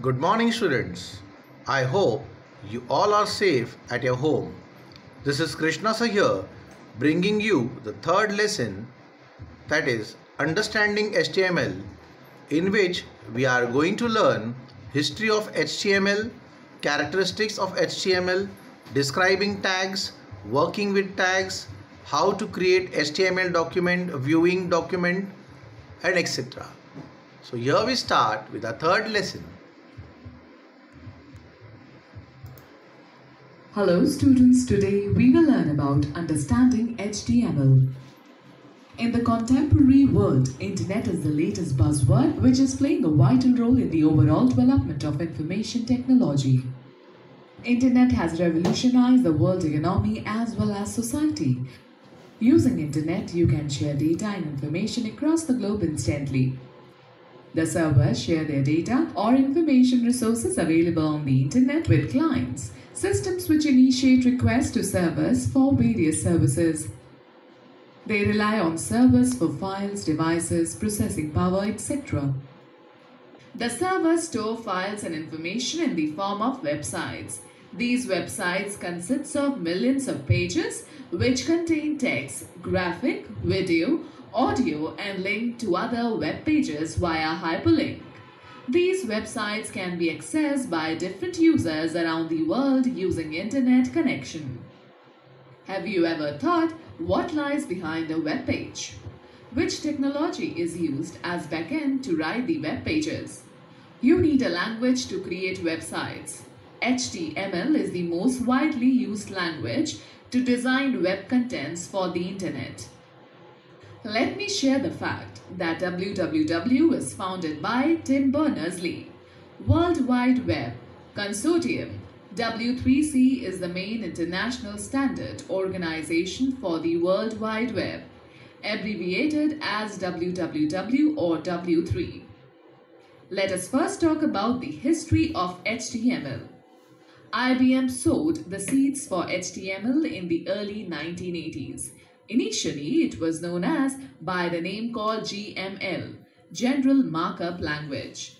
Good morning, students. I hope you all are safe at your home. This is Krishna sir here, bringing you the third lesson, that is Understanding HTML, in which we are going to learn history of HTML, characteristics of HTML, describing tags, working with tags, how to create HTML document, viewing document, and etc. So here we start with our third lesson. Hello students, today we will learn about understanding HTML. In the contemporary world, Internet is the latest buzzword which is playing a vital role in the overall development of information technology. Internet has revolutionized the world economy as well as society. Using Internet, you can share data and information across the globe instantly. The servers share their data or information resources available on the Internet with clients, systems which initiate requests to servers for various services. They rely on servers for files, devices, processing power, etc. The servers store files and information in the form of websites. These websites consist of millions of pages which contain text, graphic, video, audio and link to other web pages via hyperlink. These websites can be accessed by different users around the world using internet connection. Have you ever thought what lies behind a web page? Which technology is used as backend to write the web pages? You need a language to create websites. HTML is the most widely used language to design web contents for the internet. Let me share the fact that www is founded by Tim Berners-Lee. World Wide Web Consortium W3C is the main international standard organization for the World Wide Web, abbreviated as www or W3. Let us first talk about the history of HTML. IBM sowed the seeds for HTML in the early 1980s. Initially, it was known as by the name called GML, General Markup Language.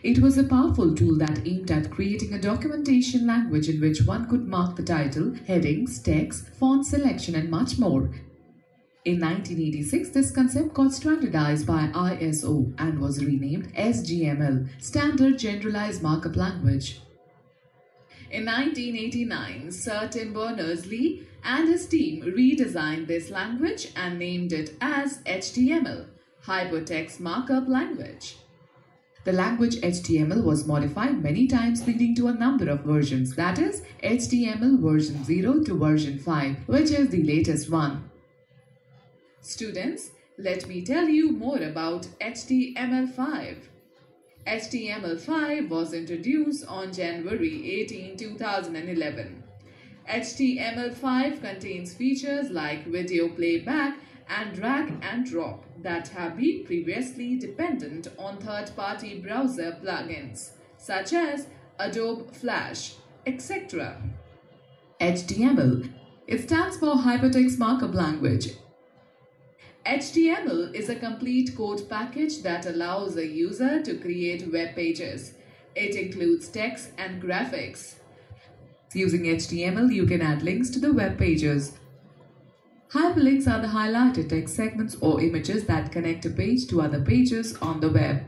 It was a powerful tool that aimed at creating a documentation language in which one could mark the title, headings, text, font selection, and much more. In 1986, this concept got standardized by ISO and was renamed SGML, Standard Generalized Markup Language. In 1989, Sir Tim Berners-Lee and his team redesigned this language and named it as HTML, Hypertext Markup Language. The language HTML was modified many times, leading to a number of versions, that is, HTML version 0 to version 5, which is the latest one. Students, let me tell you more about HTML5. HTML5 was introduced on January 18, 2011. HTML5 contains features like video playback and drag and drop that have been previously dependent on third-party browser plugins such as Adobe Flash, etc. HTML. It stands for Hypertext Markup Language. HTML is a complete code package that allows a user to create web pages. It includes text and graphics. Using HTML, you can add links to the web pages. Hyperlinks are the highlighted text segments or images that connect a page to other pages on the web.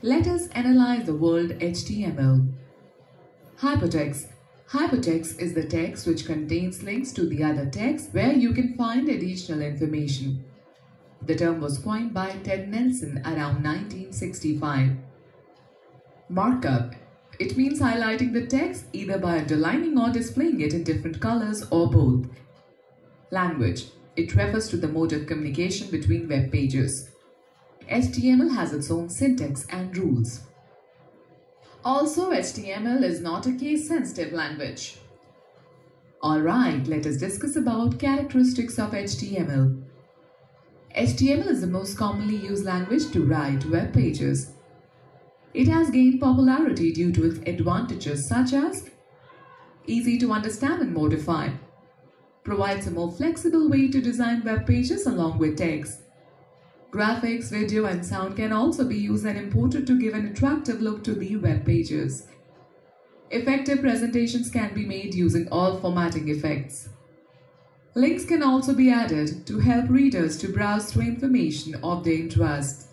Let us analyze the word HTML. Hypertext. Hypertext is the text which contains links to the other text where you can find additional information. The term was coined by Ted Nelson around 1965. Markup. It means highlighting the text either by underlining or displaying it in different colors or both. Language. It refers to the mode of communication between web pages. HTML has its own syntax and rules. Also, HTML is not a case-sensitive language. Alright, let us discuss about characteristics of HTML. HTML is the most commonly used language to write web pages. It has gained popularity due to its advantages such as easy to understand and modify, provides a more flexible way to design web pages along with text, Graphics, video, and sound can also be used and imported to give an attractive look to the web pages. Effective presentations can be made using all formatting effects. Links can also be added to help readers to browse through information of their interest.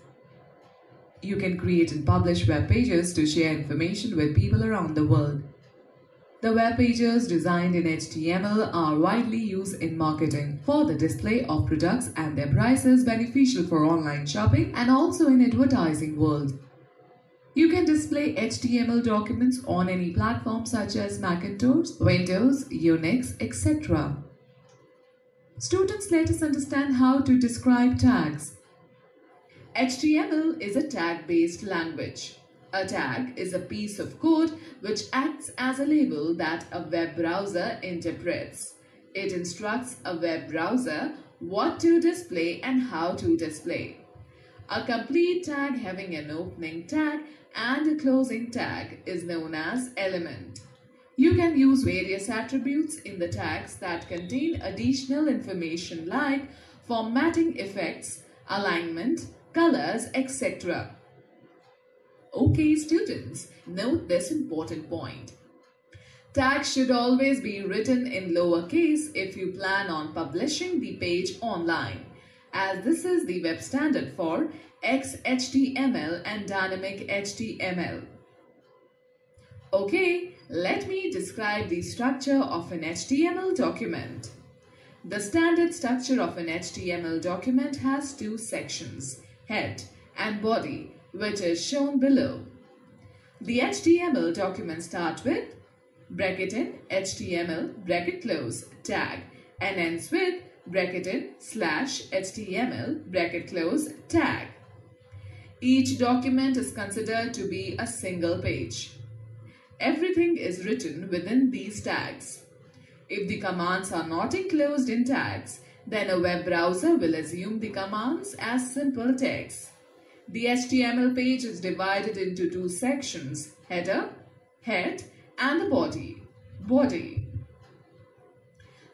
You can create and publish web pages to share information with people around the world. The web pages designed in HTML are widely used in marketing for the display of products and their prices, beneficial for online shopping and also in advertising world. You can display HTML documents on any platform such as Macintosh, Windows, Unix, etc. Students, let us understand how to describe tags. HTML is a tag-based language. A tag is a piece of code which acts as a label that a web browser interprets. It instructs a web browser what to display and how to display. A complete tag having an opening tag and a closing tag is known as element. You can use various attributes in the tags that contain additional information like formatting effects, alignment, colors, etc. Okay, students, note this important point. Tags should always be written in lowercase if you plan on publishing the page online, as this is the web standard for XHTML and dynamic HTML. Okay, let me describe the structure of an HTML document. The standard structure of an HTML document has two sections, head and body, which is shown below. The HTML document starts with bracket in HTML bracket close tag and ends with bracket in /HTML bracket close tag. Each document is considered to be a single page. Everything is written within these tags. If the commands are not enclosed in tags, then a web browser will assume the commands as simple text. The HTML page is divided into two sections, header, head, and the body, body.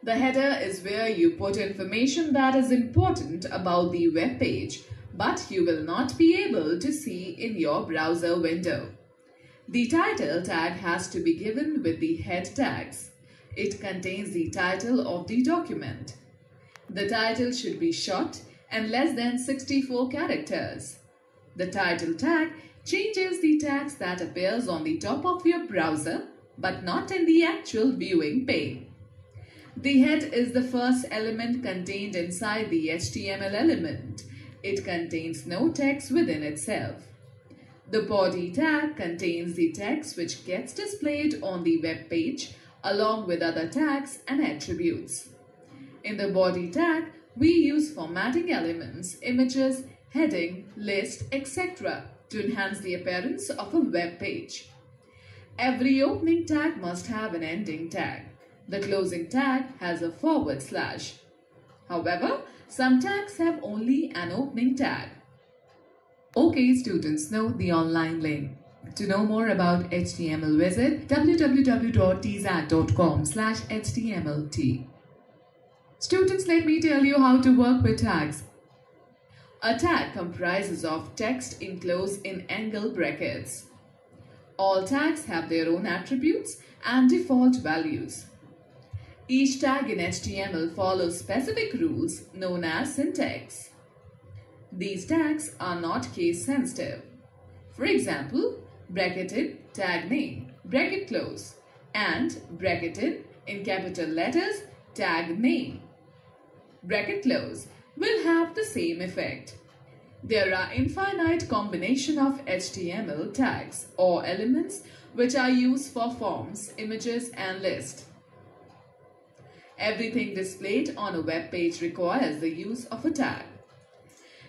The header is where you put information that is important about the web page, but you will not be able to see in your browser window. The title tag has to be given with the head tags. It contains the title of the document. The title should be short and less than 64 characters. The title tag changes the text that appears on the top of your browser, but not in the actual viewing pane. The head is the first element contained inside the HTML element. It contains no text within itself. The body tag contains the text which gets displayed on the web page along with other tags and attributes. In the body tag, we use formatting elements, images, heading, list, etc. to enhance the appearance of a web page. Every opening tag must have an ending tag. The closing tag has a /. However, some tags have only an opening tag. Okay, students, note the online link. To know more about HTML, visit www.tzad.com/htmlt. Students, let me tell you how to work with tags. A tag comprises of text enclosed in angle brackets. All tags have their own attributes and default values. Each tag in HTML follows specific rules known as syntax. These tags are not case sensitive. For example, bracket in tag name, bracket close, and bracket in capital letters, tag name, bracket close will have the same effect. There are infinite combination of HTML tags or elements which are used for forms, images, and lists. Everything displayed on a web page requires the use of a tag.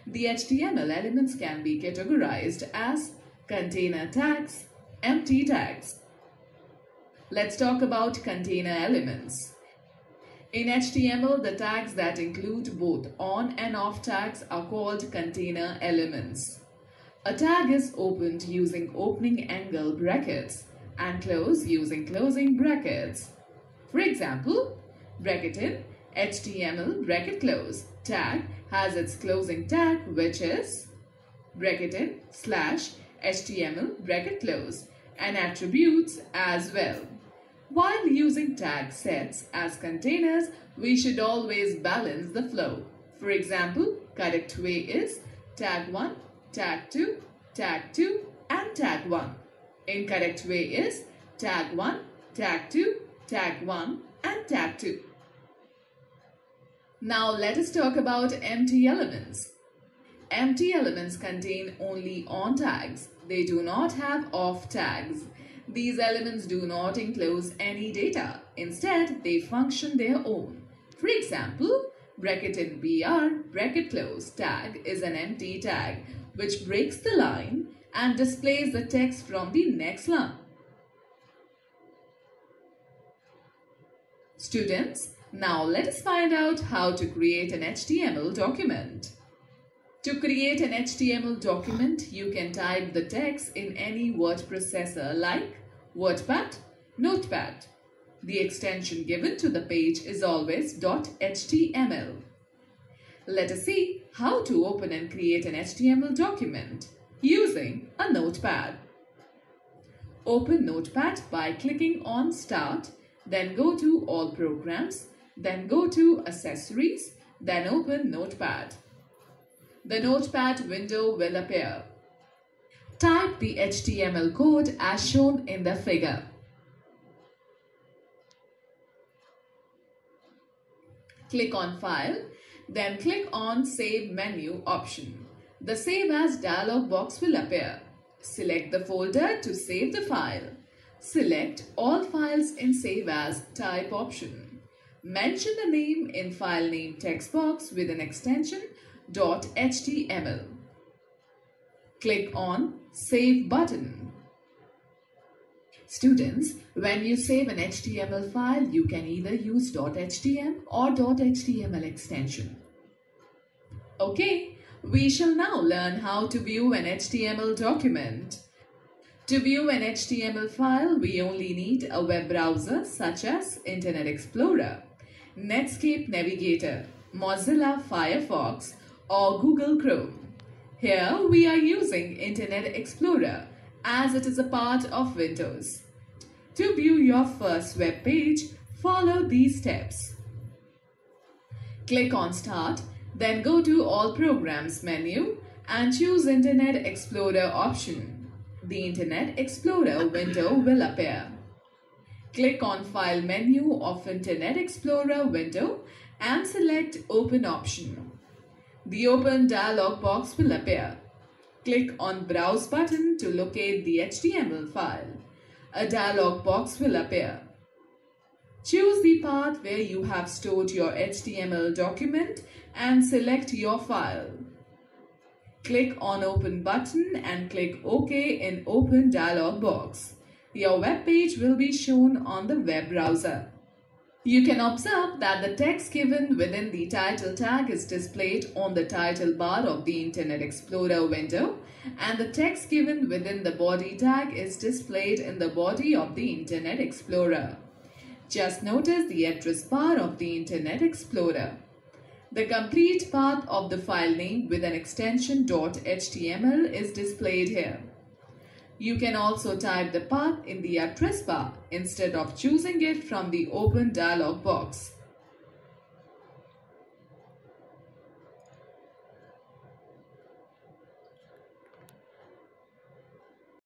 The HTML elements can be categorized as container tags, empty tags. Let's talk about container elements. In HTML, the tags that include both on and off tags are called container elements. A tag is opened using opening angle brackets and closed using closing brackets. For example, bracket in HTML bracket close tag has its closing tag, which is bracketed /HTML bracket close, and attributes as well. While using tag sets as containers, we should always balance the flow. For example, correct way is tag 1, tag 2, tag 2, and tag 1. Incorrect way is tag 1, tag 2, tag 1, and tag 2. Now let us talk about empty elements. Empty elements contain only on tags. They do not have off tags. These elements do not enclose any data. Instead, they function their own. For example, bracketed BR bracket close tag is an empty tag which breaks the line and displays the text from the next line. Students, now let us find out how to create an HTML document. To create an HTML document, you can type the text in any word processor like WordPad, Notepad. The extension given to the page is always .html. Let us see how to open and create an HTML document using a notepad. Open Notepad by clicking on Start, then go to All Programs, then go to Accessories, then open Notepad. The Notepad window will appear. Type the HTML code as shown in the figure. Click on File, then click on Save Menu option. The Save As dialog box will appear. Select the folder to save the file. Select All Files in Save As type option. Mention the name in File Name text box with an extension .html. Click on Save button. Students, when you save an HTML file, you can either use .html or .html extension. Okay, we shall now learn how to view an HTML document. To view an HTML file, we only need a web browser such as Internet Explorer, Netscape Navigator, Mozilla Firefox, or Google Chrome. Here we are using Internet Explorer as it is a part of Windows. To view your first web page, follow these steps. Click on Start, then go to All Programs menu and choose Internet Explorer option. The Internet Explorer window will appear. Click on File menu of Internet Explorer window and select Open option. The Open dialog box will appear. Click on Browse button to locate the HTML file. A dialog box will appear. Choose the path where you have stored your HTML document and select your file. Click on Open button and click OK in Open dialog box. Your web page will be shown on the web browser. You can observe that the text given within the title tag is displayed on the title bar of the Internet Explorer window, and the text given within the body tag is displayed in the body of the Internet Explorer. Just notice the address bar of the Internet Explorer. The complete path of the file name with an extension .html is displayed here. You can also type the path in the address bar instead of choosing it from the Open dialog box.